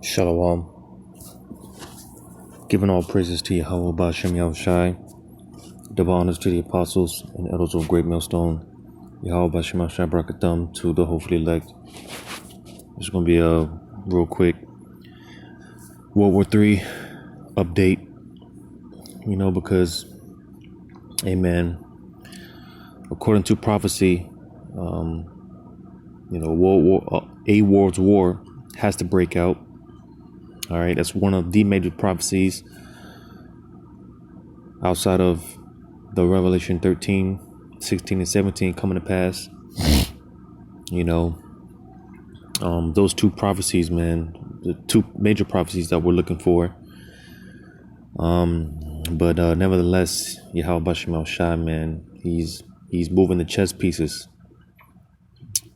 Shalom. Giving all praises to Yahweh Bashem Yahushai. Double honors to the apostles and elders of Great Millstone. Yahweh Bashem Yahushai Brakathum to the hopefully elect. It's going to be a real quick World War III update. Because, amen, according to prophecy, a world's war has to break out. All right, that's one of the major prophecies outside of the Revelation 13, 16, and 17 coming to pass. Those two prophecies, man, the two major prophecies that we're looking for. But nevertheless, Yahweh Bashem Yahushai, man, he's moving the chess pieces.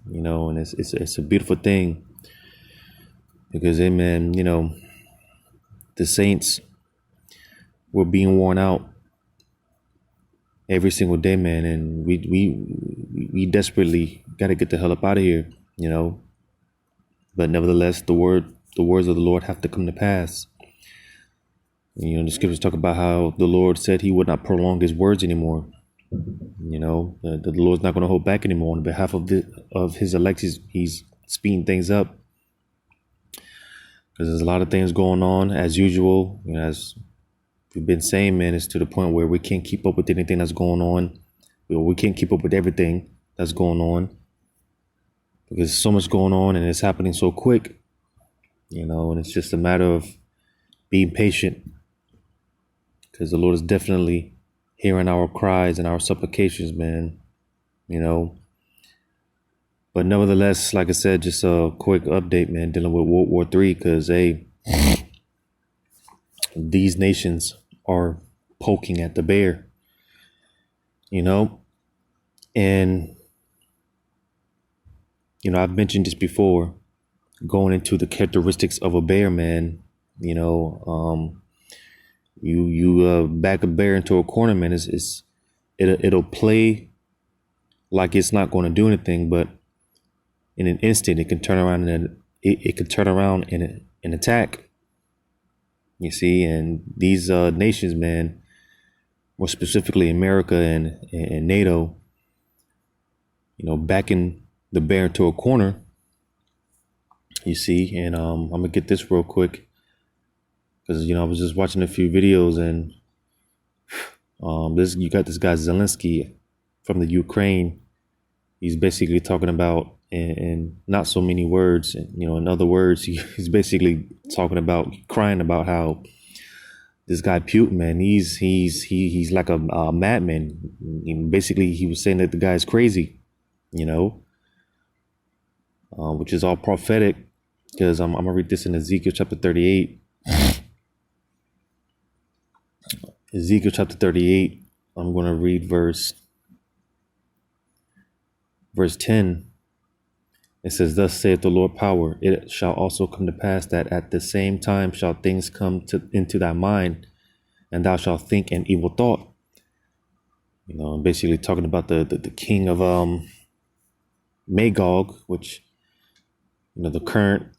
And it's a beautiful thing. Because, amen, the saints were being worn out every single day, man, and we desperately got to get the hell up out of here, But nevertheless, the words of the Lord have to come to pass. The scriptures talk about how the Lord said he would not prolong his words anymore. The Lord's not going to hold back anymore on behalf of his elect. He's speeding things up. Because there's a lot of things going on as usual. As we've been saying, man, it's to the point where we can't keep up with anything that's going on. We can't keep up with everything that's going on. Because there's so much going on and it's happening so quick. And it's just a matter of being patient. Because the Lord is definitely hearing our cries and our supplications, man. But nevertheless, like I said, just a quick update, man, dealing with World War III, because, these nations are poking at the bear, and, I've mentioned this before, going into the characteristics of a bear, man, you back a bear into a corner, man, it'll play like it's not going to do anything, but in an instant, it can turn around and attack. You see, and these nations, man, more specifically America and NATO, backing the bear into a corner. You see, and I'm gonna get this real quick because I was just watching a few videos and you got this guy Zelensky from the Ukraine. He's basically talking about, in not so many words, in other words, he's basically crying about how this guy Putin, man, he's like a madman. Basically, he was saying that the guy's crazy, which is all prophetic, because I'm gonna read this in Ezekiel chapter 38. Ezekiel chapter 38. I'm gonna read verse 10. It says, "Thus saith the Lord power, it shall also come to pass that at the same time shall things come into thy mind, and thou shalt think an evil thought." Basically talking about the king of Magog, which the current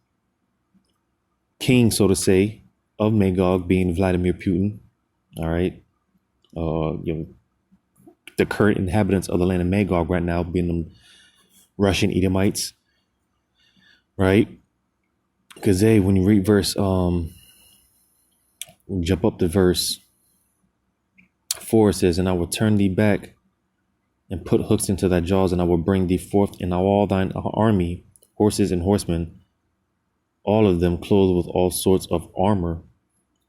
king, so to say, of Magog being Vladimir Putin. All right, the current inhabitants of the land of Magog right now being the Russian Edomites. Right? Because when you read verse, jump up to verse 4, it says, "And I will turn thee back and put hooks into thy jaws, and I will bring thee forth in all thine army, horses and horsemen, all of them clothed with all sorts of armor,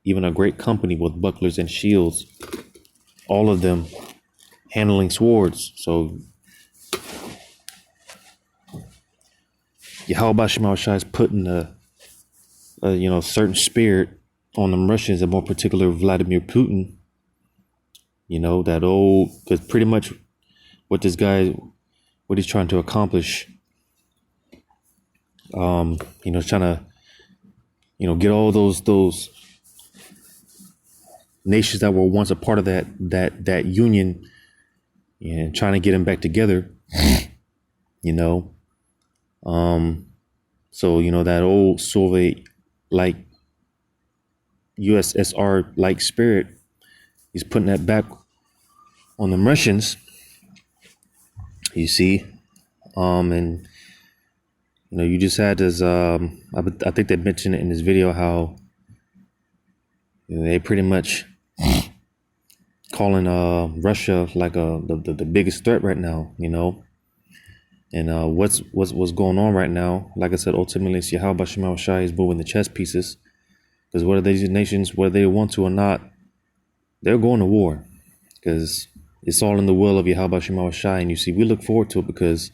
even a great company with bucklers and shields, all of them handling swords." So Yahweh Bashem Yahushai is putting a certain spirit on them Russians, and more particular Vladimir Putin. That old, because pretty much what he's trying to accomplish, trying to, get all those nations that were once a part of that union, and trying to get them back together, So, that old Soviet like USSR like spirit. He's putting that back on the Russians. You see, and you just had this. I think they mentioned it in this video how they pretty much calling Russia like the biggest threat right now. And what's going on right now? Like I said, ultimately, it's Yahweh Shema Shai is moving the chess pieces, because whether these nations, whether they want to or not, they're going to war, because it's all in the will of Yahweh Shema Shai. And you see, we look forward to it, because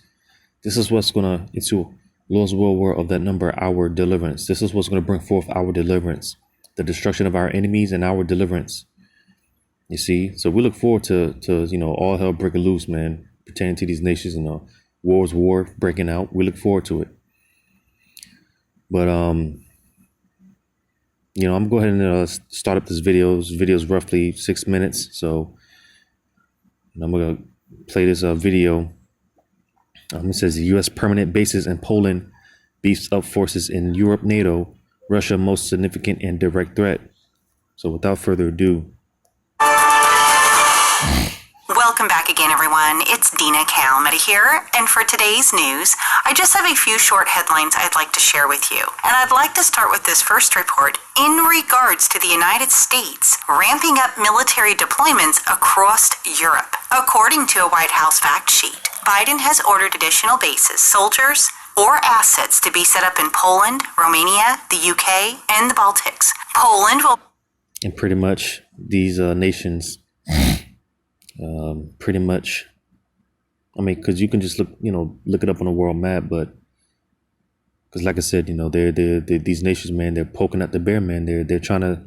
this is what's gonna into Lord's will war of that number, our deliverance. This is what's gonna bring forth our deliverance, the destruction of our enemies and our deliverance. You see, so we look forward to all hell breaking loose, man, pertaining to these nations and war breaking out. We look forward to it. But I'm gonna go ahead and start up this video. This video is roughly 6 minutes, so I'm gonna play this video. It says the U.S. permanent bases in Poland beefs up forces in Europe, NATO, Russia most significant and direct threat. So without further ado. Welcome back again, everyone. It's Dina Kalmeta here, and for today's news, I just have a few short headlines I'd like to share with you. And I'd like to start with this first report in regards to the United States ramping up military deployments across Europe. According to a White House fact sheet, Biden has ordered additional bases, soldiers, or assets to be set up in Poland, Romania, the UK, and the Baltics. Poland will... And pretty much these nations... pretty much, because you can just look it up on a world map, but because like I said, they're these nations, man, they're poking at the bear, man. They're trying to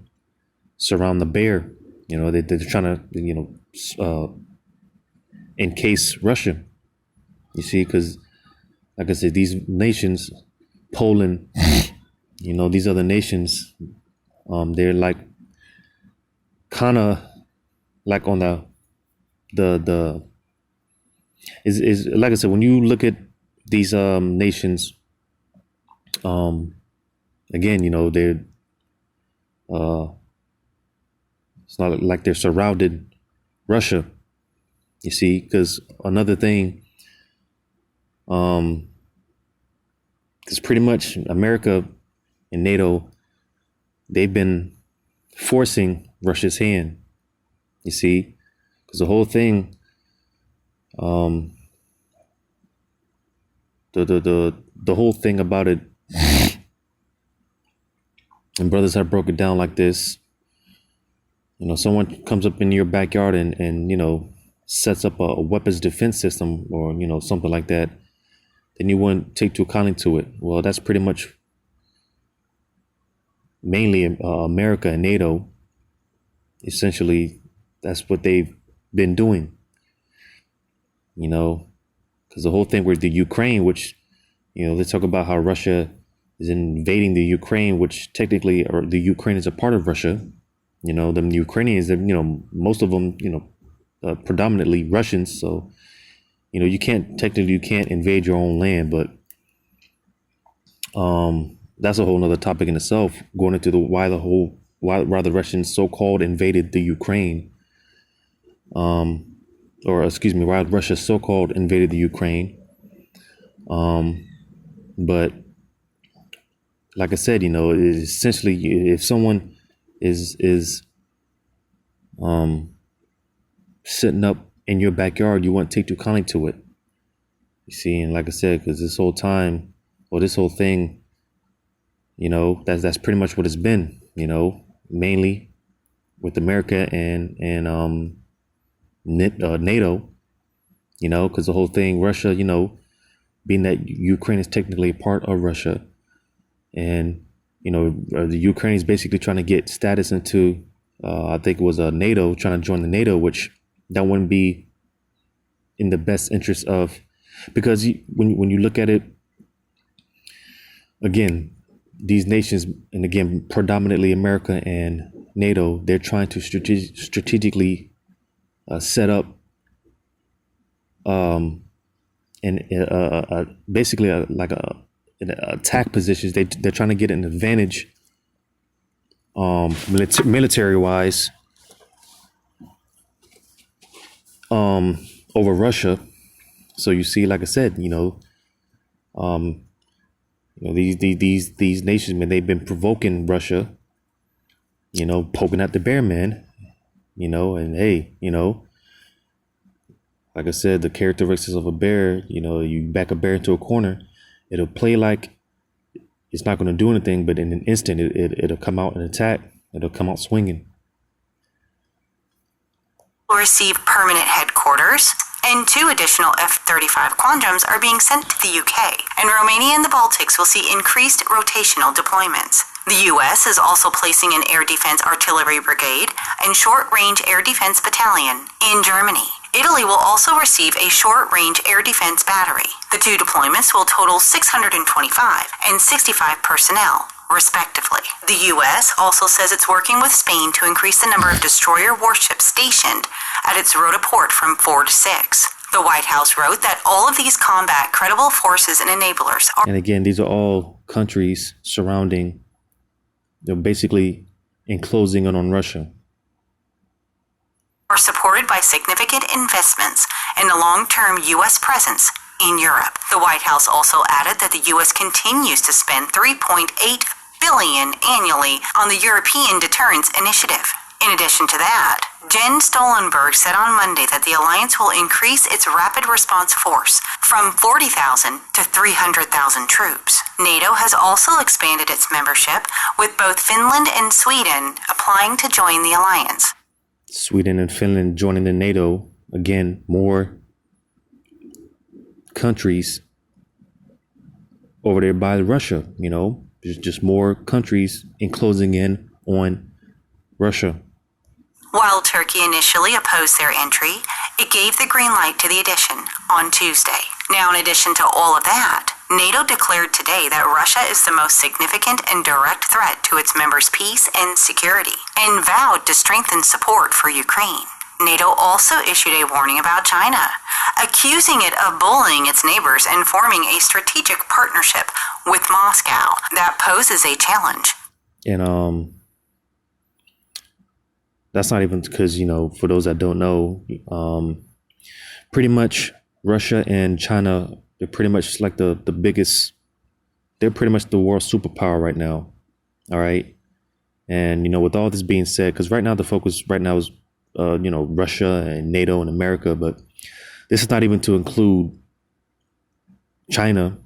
surround the bear. They're trying to encase Russia. You see, because like I said, these nations, Poland, these other nations, they're like kind of like on the is like I said, when you look at these nations, again, they're it's not like they're surrounded Russia. You see, because another thing, because pretty much America and NATO, they've been forcing Russia's hand. You see. Because the whole thing, the whole thing about it, and brothers have broke it down like this. Someone comes up in your backyard and sets up a weapons defense system or something like that, then you wouldn't take too kindly to it. Well, that's pretty much mainly America and NATO. Essentially, that's what they've been doing, because the whole thing with the Ukraine, which, they talk about how Russia is invading the Ukraine, which technically, or the Ukraine is a part of Russia. The Ukrainians, most of them, predominantly Russians. So, you can't invade your own land, but that's a whole nother topic in itself, going into why the Russians so-called invaded the Ukraine. Why Russia so-called invaded the Ukraine. But like I said, essentially, if someone is sitting up in your backyard, you won't take too kindly to it. You see, and like I said, because this whole time, or this whole thing, that's pretty much what it's been. Mainly with America and NATO, because the whole thing, Russia, being that Ukraine is technically a part of Russia, and the Ukraine is basically trying to get status into, I think it was NATO, trying to join the NATO, which that wouldn't be in the best interest of, because when you look at it, again, these nations, and again, predominantly America and NATO, they're trying to strategically set up basically like attack positions. They're trying to get an advantage military wise, over Russia. So you see, like I said, these nations, man, they've been provoking Russia, poking at the bear, man, and hey, like I said, the characteristics of a bear, you back a bear into a corner, it'll play like it's not going to do anything, but in an instant, it'll come out and attack. It'll come out swinging. Will receive permanent headquarters, and 2 additional F-35 Quandrams are being sent to the UK, and Romania and the Baltics will see increased rotational deployments. The U.S. is also placing an Air Defense Artillery Brigade and Short-Range Air Defense Battalion in Germany. Italy will also receive a Short-Range Air Defense Battery. The 2 deployments will total 625 and 65 personnel, respectively. The U.S. also says it's working with Spain to increase the number of destroyer warships stationed at its Rota port from 4 to 6. The White House wrote that all of these combat credible forces and enablers are... And again, these are all countries surrounding, they're basically enclosing on Russia. ...are supported by significant investments in a long-term U.S. presence in Europe. The White House also added that the U.S. continues to spend $3.8 billion annually on the European Deterrence Initiative. In addition to that, Jen Stoltenberg said on Monday that the alliance will increase its rapid response force from 40,000 to 300,000 troops. NATO has also expanded its membership, with both Finland and Sweden applying to join the alliance. Sweden and Finland joining the NATO. Again, more countries over there by Russia, There's just more countries enclosing in on Russia. While Turkey initially opposed their entry, it gave the green light to the addition on Tuesday. Now, in addition to all of that, NATO declared today that Russia is the most significant and direct threat to its members' peace and security, and vowed to strengthen support for Ukraine. NATO also issued a warning about China, accusing it of bullying its neighbors and forming a strategic partnership with Moscow that poses a challenge. And that's not even because, for those that don't know, pretty much Russia and China, they're pretty much like the biggest, they're pretty much the world superpower right now. All right. And, with all this being said, because right now the focus right now is, Russia and NATO and America, but this is not even to include China.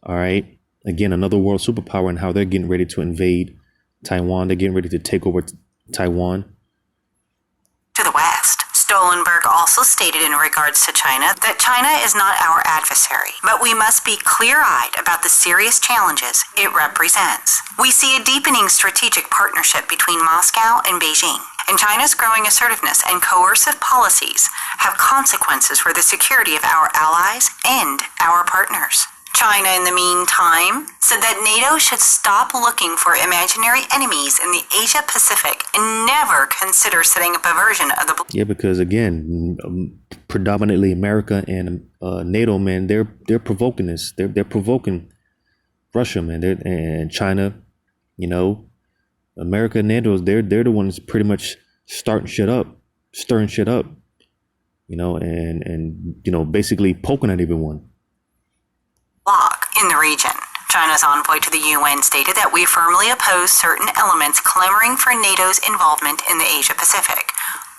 All right. Again, another world superpower, and how they're getting ready to invade Taiwan. They're getting ready to take over Taiwan. To the west. Stoltenberg also stated in regards to China that China is not our adversary, but we must be clear-eyed about the serious challenges it represents. We see a deepening strategic partnership between Moscow and Beijing, and China's growing assertiveness and coercive policies have consequences for the security of our allies and our partners. China, in the meantime, said that NATO should stop looking for imaginary enemies in the Asia-Pacific and never consider setting up a version of the... Yeah, because again, predominantly America and NATO, man, they're provoking this. They're provoking Russia, man. And China, America and NATO, they're the ones pretty much stirring shit up, and basically poking at everyone. Bloc in the region. China's envoy to the UN stated that we firmly oppose certain elements clamoring for NATO's involvement in the Asia-Pacific,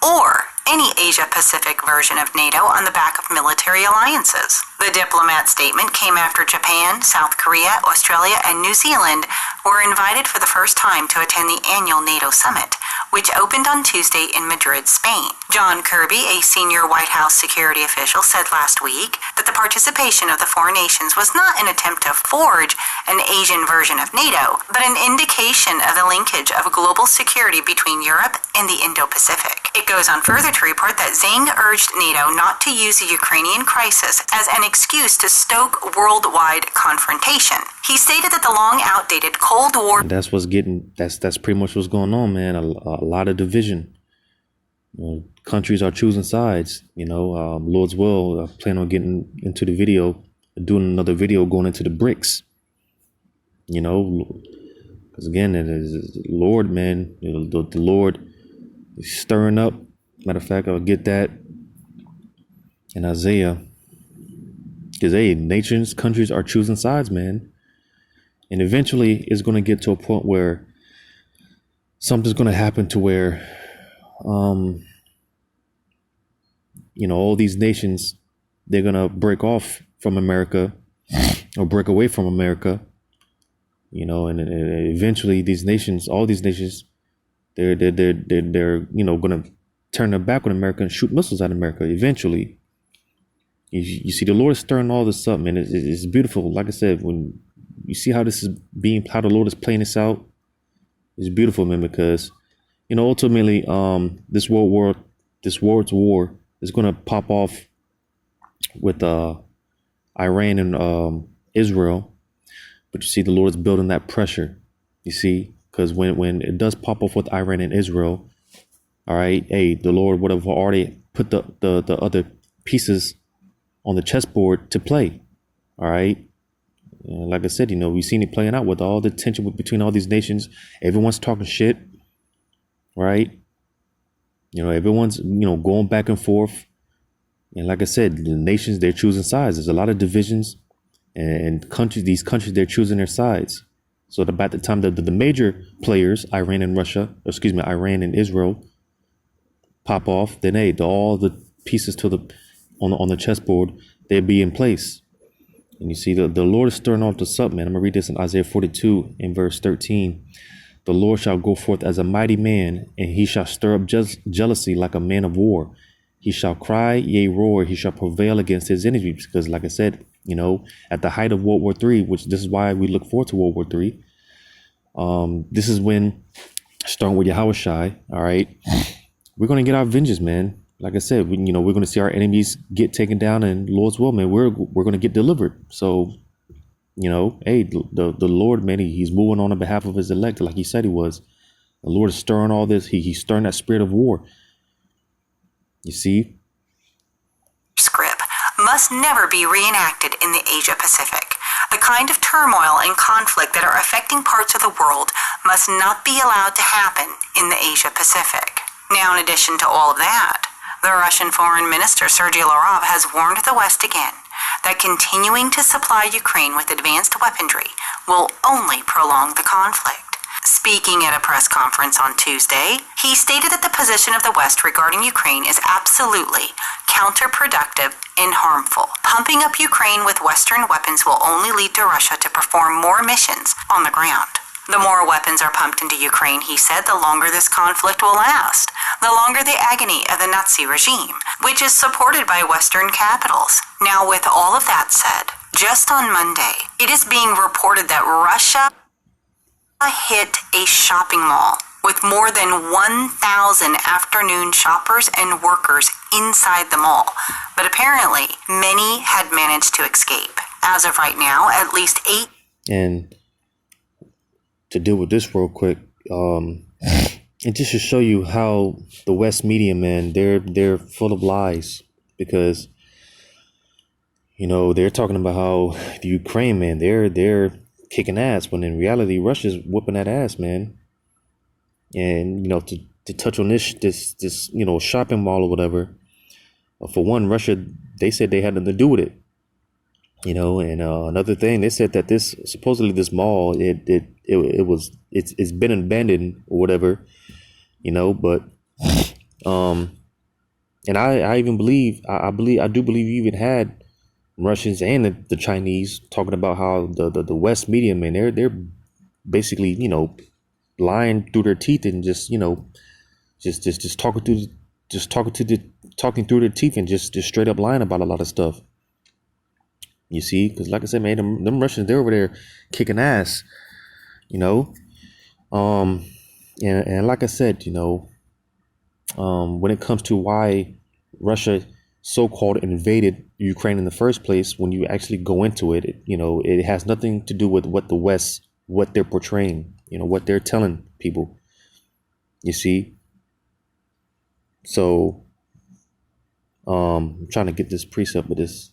or any Asia-Pacific version of NATO on the back of military alliances. The diplomat statement came after Japan, South Korea, Australia, and New Zealand were invited for the first time to attend the annual NATO summit, which opened on Tuesday in Madrid, Spain. John Kirby, a senior White House security official, said last week that the participation of the four nations was not an attempt to forge an Asian version of NATO, but an indication of the linkage of global security between Europe and the Indo-Pacific. It goes on further to report that Zhang urged NATO not to use the Ukrainian crisis as an excuse to stoke worldwide confrontation. He stated that the long-outdated Cold War... That's pretty much what's going on, man. A lot of division. Countries are choosing sides. Lord's will, I plan on getting into the video, doing another video going into the BRICS. Because again, it is the Lord, man. The Lord is stirring up. Matter of fact, I'll get that in Isaiah. Because, hey, nations, countries are choosing sides, man. And eventually it's going to get to a point where something's going to happen to where, all these nations, they're going to break off from America or break away from America, and eventually these nations, all these nations, they're going to turn their back on America and shoot missiles at America eventually. You see, the Lord is stirring all this up, man. It's beautiful. Like I said, when you see how how the Lord is playing this out, it's beautiful, man, because, ultimately, this world war is going to pop off with Iran and Israel. But you see, the Lord is building that pressure, you see, because when it does pop off with Iran and Israel, all right, hey, the Lord would have already put the other pieces on the chessboard to play. All right. And like I said, we've seen it playing out with all the tension between all these nations. Everyone's talking shit. Right. Everyone's, going back and forth. And like I said, the nations, they're choosing sides. There's a lot of divisions and these countries, they're choosing their sides. So about the time that the major players, Iran and Israel, pop off, then, hey, all the pieces on the chessboard, they'd be in place. And you see, the Lord is stirring all this up, man. I'm going to read this in Isaiah 42 in verse 13. The Lord shall go forth as a mighty man, and he shall stir up jealousy like a man of war. He shall cry, yea, roar. He shall prevail against his enemies. Because like I said, at the height of World War III, which this is why we look forward to World War III. This is when, starting with Yahushai, all right, we're going to get our vengeance, man. Like I said, we're going to see our enemies get taken down, and Lord's will, man, we're going to get delivered. So, hey, the Lord, man, he's moving on behalf of his elect, like he said he was. The Lord is stirring all this. He's stirring that spirit of war. You see? Script must never be reenacted in the Asia Pacific. The kind of turmoil and conflict that are affecting parts of the world must not be allowed to happen in the Asia Pacific. Now, in addition to all of that, the Russian Foreign Minister Sergei Lavrov has warned the West again that continuing to supply Ukraine with advanced weaponry will only prolong the conflict. Speaking at a press conference on Tuesday, he stated that the position of the West regarding Ukraine is absolutely counterproductive and harmful. Pumping up Ukraine with Western weapons will only lead to Russia to perform more missions on the ground. The more weapons are pumped into Ukraine, he said, the longer this conflict will last, the longer the agony of the Nazi regime, which is supported by Western capitals. Now, with all of that said, just on Monday, it is being reported that Russia hit a shopping mall with more than 1,000 afternoon shoppers and workers inside the mall. But apparently, many had managed to escape. As of right now, at least 8. And to deal with this real quick, and just to show you how the West media, man, they're full of lies, because they're talking about how the Ukraine, man, they're kicking ass, when in reality Russia's whooping that ass, man. And to touch on this shopping mall or whatever, for one, Russia, they said they had nothing to do with it. And another thing, they said that supposedly this mall, it's been abandoned or whatever, but and I even believe, I do believe you even had Russians and the Chinese talking about how the West media, man, they're basically, lying through their teeth and just talking through their teeth and just straight up lying about a lot of stuff. You see, because like I said, man, them Russians, they're over there kicking ass, and like I said, when it comes to why Russia so-called invaded Ukraine in the first place, when you actually go into it, it has nothing to do with what the West, what they're portraying, what they're telling people. You see? So, I'm trying to get this precept, but this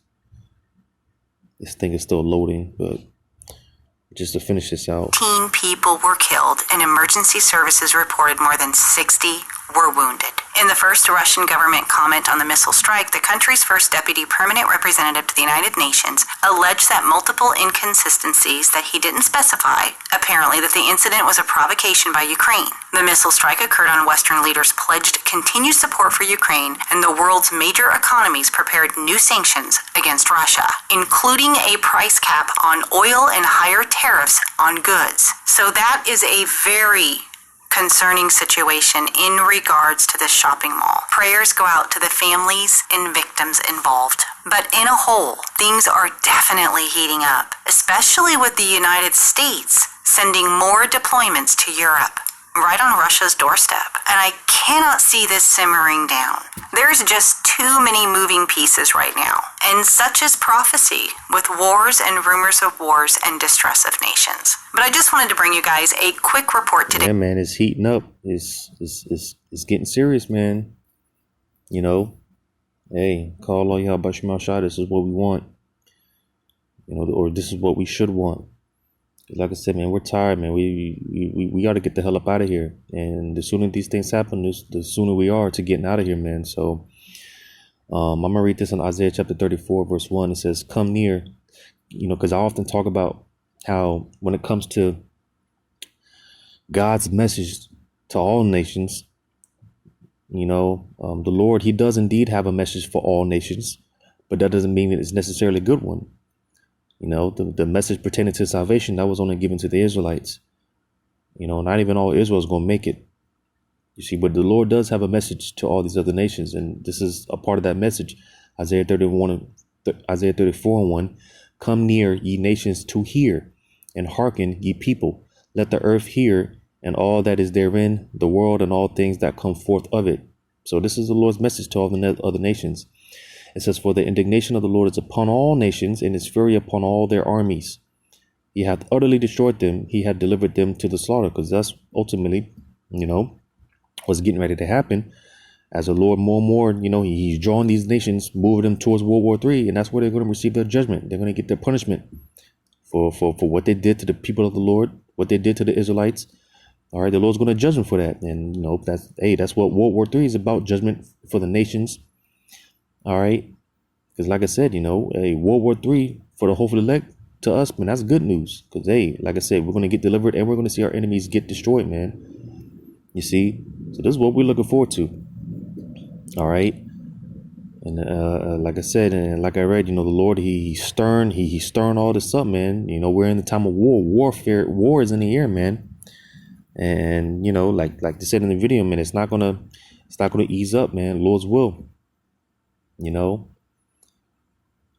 thing is still loading, but just to finish this out. 18 people were killed, and emergency services reported more than 60 were wounded. In the first Russian government comment on the missile strike, the country's first deputy permanent representative to the United Nations alleged that multiple inconsistencies that he didn't specify, apparently that the incident was a provocation by Ukraine. The missile strike occurred on Western leaders pledged continued support for Ukraine, and the world's major economies prepared new sanctions against Russia, including a price cap on oil and higher tariffs on goods. So that is a very concerning situation in regards to this shopping mall. Prayers go out to the families and victims involved. But in a whole, things are definitely heating up, especially with the United States sending more deployments to Europe, right on Russia's doorstep. And I cannot see this simmering down. There's just too many moving pieces right now. And such is prophecy with wars and rumors of wars and distress of nations. But I just wanted to bring you guys a quick report today. Yeah, man, it's heating up. It's getting serious, man. You know, hey, call all y'all about your mouth shot. This is what we want. You know, or this is what we should want. Like I said, man, we're tired, man. We got to get the hell up out of here. And the sooner these things happen, the sooner we are to getting out of here, man. So I'm going to read this in Isaiah chapter 34, verse 1. It says, come near, you know, because I often talk about how when it comes to God's message to all nations, you know, the Lord, he does indeed have a message for all nations, but that doesn't mean that it's necessarily a good one. You know, the message pertaining to salvation, that was only given to the Israelites. You know, not even all Israel is going to make it. You see, but the Lord does have a message to all these other nations. And this is a part of that message. Isaiah 34 and 1. Come near, ye nations, to hear, and hearken, ye people. Let the earth hear, and all that is therein, the world and all things that come forth of it. So this is the Lord's message to all the other nations. It says, for the indignation of the Lord is upon all nations, and his fury upon all their armies. He hath utterly destroyed them. He hath delivered them to the slaughter. Because that's ultimately, you know, what's getting ready to happen. As the Lord more and more, you know, he's drawing these nations, moving them towards World War III. And that's where they're going to receive their judgment. They're going to get their punishment for what they did to the people of the Lord, what they did to the Israelites. All right, the Lord's going to judge them for that. And, you know, that's what World War III is about, judgment for the nations. All right, because like I said, you know, World War III for the hopeful elect, to us, man, that's good news. Because, hey, like I said, we're going to get delivered and we're going to see our enemies get destroyed, man. You see, so this is what we're looking forward to. All right. And like I said, and like I read, you know, the Lord, he's stern. He's stirring all this up, man. You know, we're in the time of warfare. War is in the air, man. And, you know, like they said in the video, man, it's not gonna ease up, man. Lord's will. You know,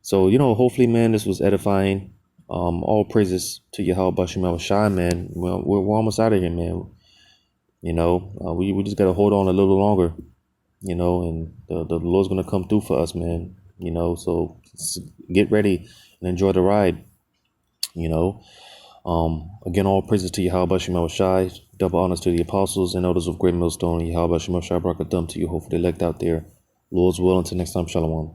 so, you know, hopefully, man, this was edifying. All praises to Yahweh Bashim Shai, man. Well, we're almost out of here, man. You know, we just got to hold on a little longer, you know, and the Lord's going to come through for us, man. You know, so get ready and enjoy the ride, you know. Again, all praises to Yahweh Bashim Shai. Double honors to the apostles and elders of Great Millstone. Yahweh Bashim Shai, Brakathum to you, hopefully elect out there. Lord's will, until next time, shalom.